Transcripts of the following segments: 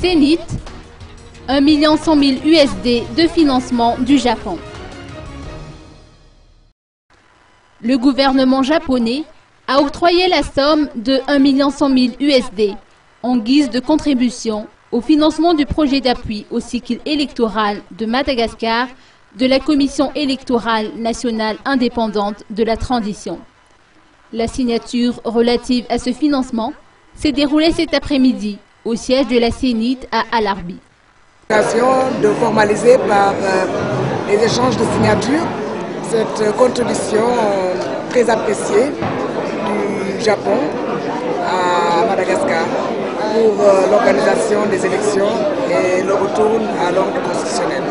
Zénith, 1 100 000 USD de financement du Japon. Le gouvernement japonais a octroyé la somme de 1 100 000 USD en guise de contribution au financement du projet d'appui au cycle électoral de Madagascar de la Commission électorale nationale indépendante de la transition. La signature relative à ce financement s'est déroulée cet après-midi au siège de la Zénith à Alarbi. De formaliser par les échanges de signatures cette contribution très appréciée du Japon à Madagascar pour l'organisation des élections et le retour à l'ordre constitutionnel.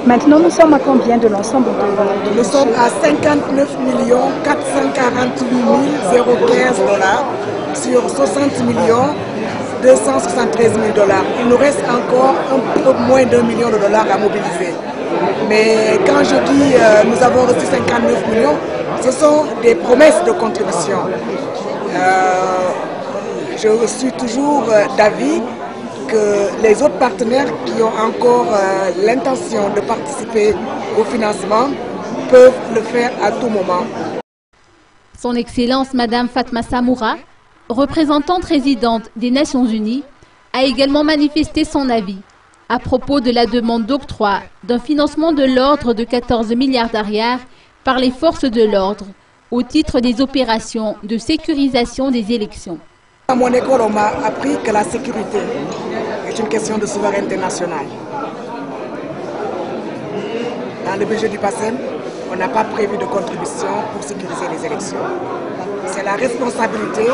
Maintenant, nous sommes à combien de l'ensemble de Nous sommes à 59 448 015 $ sur 60 273 000 $. Il nous reste encore un peu moins d'1 million de dollars à mobiliser. Mais quand je dis nous avons reçu 59 millions, ce sont des promesses de contribution. Je suis toujours d'avis que les autres partenaires qui ont encore l'intention de participer au financement peuvent le faire à tout moment. Son Excellence Madame Fatma Samoura, représentante résidente des Nations Unies, a également manifesté son avis à propos de la demande d'octroi d'un financement de l'ordre de 14 milliards d'ariars par les forces de l'ordre au titre des opérations de sécurisation des élections. À mon école, on m'a appris que la sécurité est une question de souveraineté nationale. Dans le budget du PACEM, on n'a pas prévu de contribution pour sécuriser les élections. C'est la responsabilité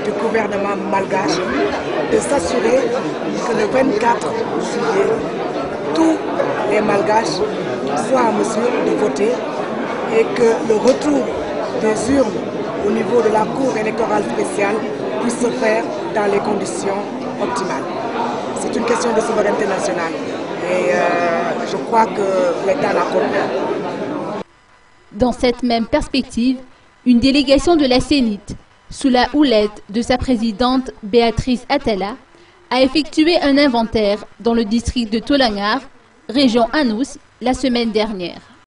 du gouvernement malgache de s'assurer que le 24 juillet, tous les malgaches soient en mesure de voter et que le retour des urnes au niveau de la Cour électorale spéciale puisse se faire dans les conditions optimales. C'est une question de souveraineté nationale et je crois que l'État l'a compris. Dans cette même perspective, une délégation de la Zénith, sous la houlette de sa présidente Béatrice Atala, a effectué un inventaire dans le district de Tolangar, région Anous, la semaine dernière.